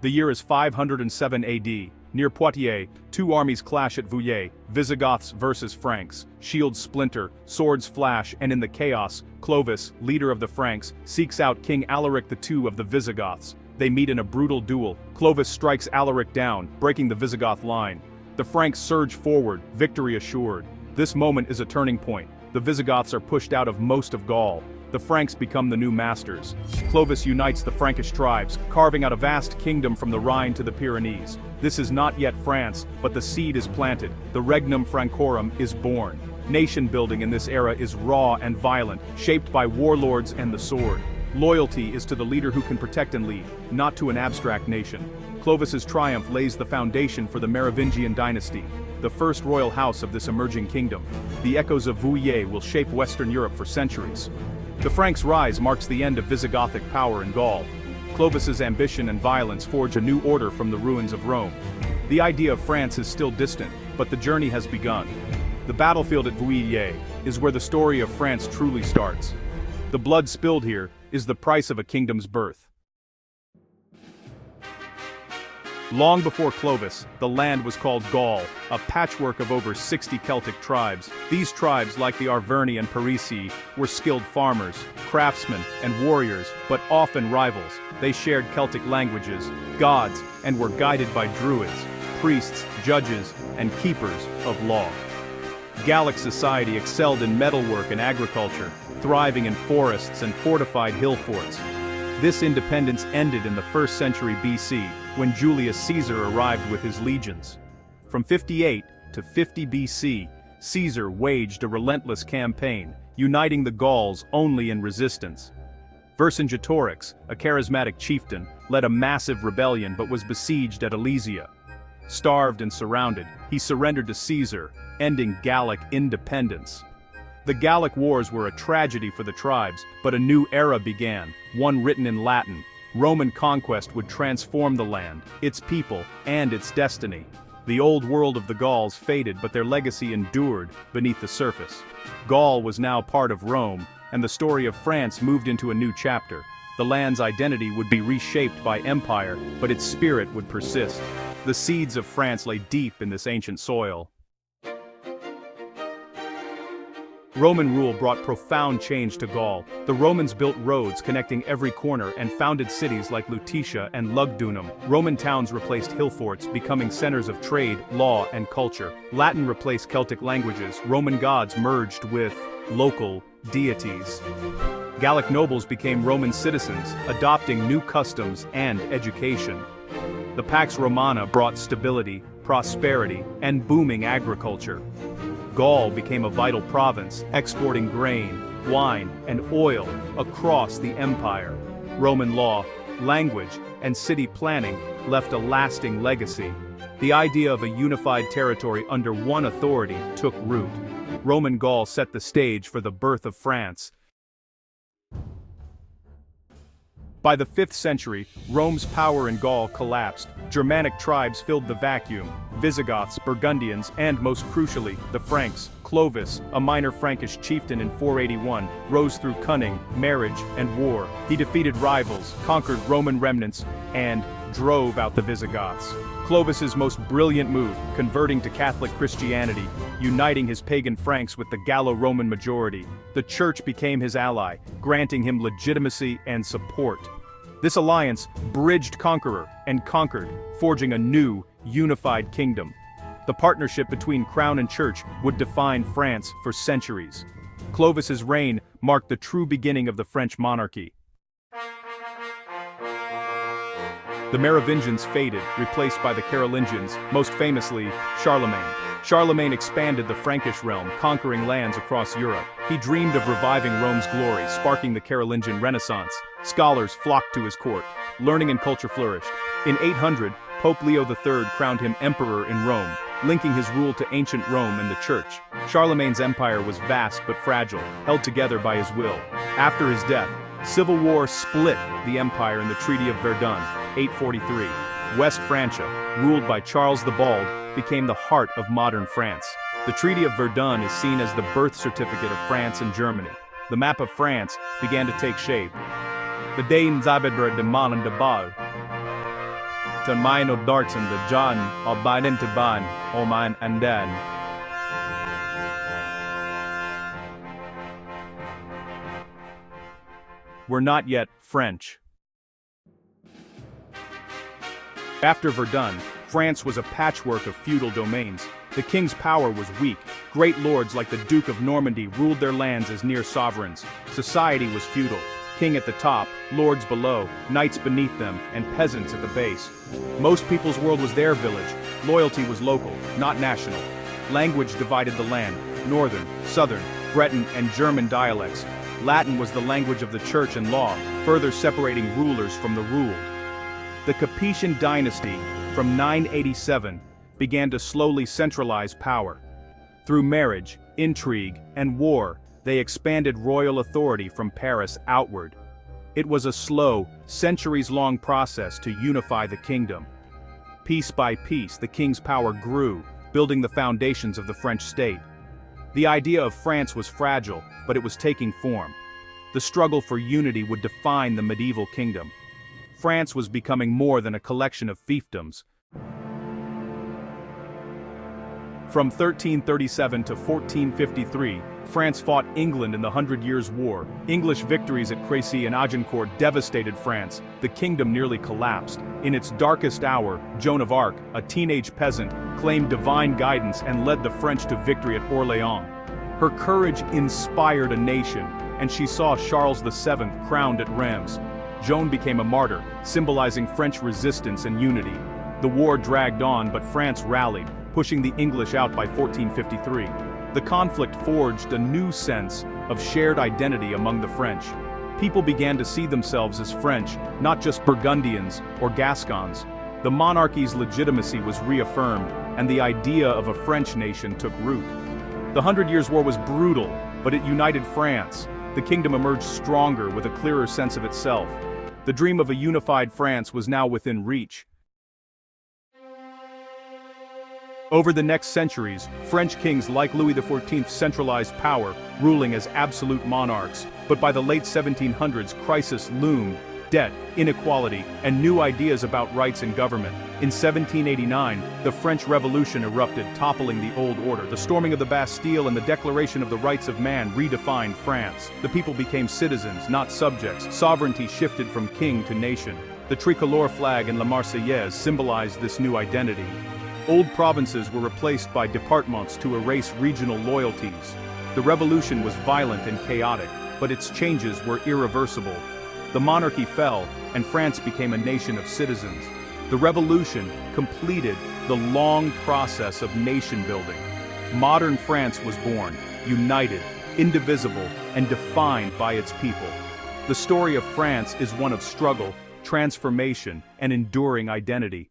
The year is 507 AD. Near Poitiers, two armies clash at Vouillé, Visigoths versus Franks. Shields splinter, swords flash, and in the chaos, Clovis, leader of the Franks, seeks out King Alaric II of the Visigoths. They meet in a brutal duel. Clovis strikes Alaric down, breaking the Visigoth line. The Franks surge forward, victory assured. This moment is a turning point. The Visigoths are pushed out of most of Gaul. The Franks become the new masters. Clovis unites the Frankish tribes, carving out a vast kingdom from the Rhine to the Pyrenees. This is not yet France, but the seed is planted. The Regnum Francorum is born. Nation building in this era is raw and violent, shaped by warlords and the sword. Loyalty is to the leader who can protect and lead, not to an abstract nation. Clovis's triumph lays the foundation for the Merovingian dynasty, the first royal house of this emerging kingdom. The echoes of Vouillé will shape Western Europe for centuries. The Franks' rise marks the end of Visigothic power in Gaul. Clovis's ambition and violence forge a new order from the ruins of Rome. The idea of France is still distant, but the journey has begun. The battlefield at Vouillé is where the story of France truly starts. The blood spilled here is the price of a kingdom's birth. Long before Clovis, the land was called Gaul, a patchwork of over 60 Celtic tribes. These tribes, like the Arverni and Parisii, were skilled farmers, craftsmen, and warriors, but often rivals. They shared Celtic languages, gods, and were guided by druids, priests, judges, and keepers of law. Gallic society excelled in metalwork and agriculture, thriving in forests and fortified hill forts. This independence ended in the 1st century BC, when Julius Caesar arrived with his legions. From 58 to 50 BC, Caesar waged a relentless campaign, uniting the Gauls only in resistance. Vercingetorix, a charismatic chieftain, led a massive rebellion but was besieged at Alesia. Starved and surrounded, he surrendered to Caesar, ending Gallic independence. The Gallic Wars were a tragedy for the tribes, but a new era began, one written in Latin. Roman conquest would transform the land, its people, and its destiny. The old world of the Gauls faded, but their legacy endured beneath the surface. Gaul was now part of Rome, and the story of France moved into a new chapter. The land's identity would be reshaped by empire, but its spirit would persist. The seeds of France lay deep in this ancient soil. Roman rule brought profound change to Gaul. The Romans built roads connecting every corner and founded cities like Lutetia and Lugdunum. Roman towns replaced hill forts, becoming centers of trade, law, and culture. Latin replaced Celtic languages. Roman gods merged with local deities. Gallic nobles became Roman citizens, adopting new customs and education. The Pax Romana brought stability, prosperity, and booming agriculture. Gaul became a vital province, exporting grain, wine, and oil across the empire. Roman law, language, and city planning left a lasting legacy. The idea of a unified territory under one authority took root. Roman Gaul set the stage for the birth of France. By the 5th century, Rome's power in Gaul collapsed. Germanic tribes filled the vacuum. Visigoths, Burgundians, and most crucially, the Franks. Clovis, a minor Frankish chieftain in 481, rose through cunning, marriage, and war. He defeated rivals, conquered Roman remnants, and drove out the Visigoths. Clovis's most brilliant move, converting to Catholic Christianity, uniting his pagan Franks with the Gallo-Roman majority. The church became his ally, granting him legitimacy and support. This alliance bridged conqueror and conquered, forging a new, unified kingdom. The partnership between crown and church would define France for centuries. Clovis's reign marked the true beginning of the French monarchy. The Merovingians faded, replaced by the Carolingians, most famously, Charlemagne. Charlemagne expanded the Frankish realm, conquering lands across Europe. He dreamed of reviving Rome's glory, sparking the Carolingian Renaissance. Scholars flocked to his court. Learning and culture flourished. In 800, Pope Leo III crowned him emperor in Rome, linking his rule to ancient Rome and the Church. Charlemagne's empire was vast but fragile, held together by his will. After his death, civil war split the empire in the Treaty of Verdun, 843. West Francia, ruled by Charles the Bald, became the heart of modern France. The Treaty of Verdun is seen as the birth certificate of France and Germany. The map of France began to take shape. The Danes de Malen de Bal. to mine of darts and the John of Biden to ban, or mine and then. Were not yet French. After Verdun, France was a patchwork of feudal domains. The king's power was weak. Great lords like the Duke of Normandy ruled their lands as near sovereigns. Society was feudal. King at the top, lords below, knights beneath them, and peasants at the base. Most people's world was their village. Loyalty was local, not national. Language divided the land: northern, southern, Breton, and German dialects. Latin was the language of the church and law, further separating rulers from the ruled. The Capetian dynasty, from 987, began to slowly centralize power. Through marriage, intrigue, and war, they expanded royal authority from Paris outward. It was a slow, centuries-long process to unify the kingdom. Piece by piece, the king's power grew, building the foundations of the French state. The idea of France was fragile, but it was taking form. The struggle for unity would define the medieval kingdom. France was becoming more than a collection of fiefdoms. From 1337 to 1453, France fought England in the 100 Years' War. English victories at Crécy and Agincourt devastated France. The kingdom nearly collapsed. In its darkest hour, Joan of Arc, a teenage peasant, claimed divine guidance and led the French to victory at Orléans. Her courage inspired a nation, and she saw Charles VII crowned at Reims. Joan became a martyr, symbolizing French resistance and unity. The war dragged on, but France rallied, pushing the English out by 1453. The conflict forged a new sense of shared identity among the French. People began to see themselves as French, not just Burgundians or Gascons. The monarchy's legitimacy was reaffirmed, and the idea of a French nation took root. The 100 Years' War was brutal, but it united France. The kingdom emerged stronger with a clearer sense of itself. The dream of a unified France was now within reach. Over the next centuries, French kings like Louis XIV centralized power, ruling as absolute monarchs. But by the late 1700s, crisis loomed: debt, inequality, and new ideas about rights and government. In 1789, the French Revolution erupted, toppling the old order. The storming of the Bastille and the Declaration of the Rights of Man redefined France. The people became citizens, not subjects. Sovereignty shifted from king to nation. The tricolor flag and La Marseillaise symbolized this new identity. Old provinces were replaced by départements to erase regional loyalties. The revolution was violent and chaotic, but its changes were irreversible. The monarchy fell, and France became a nation of citizens. The revolution completed the long process of nation-building. Modern France was born, united, indivisible, and defined by its people. The story of France is one of struggle, transformation, and enduring identity.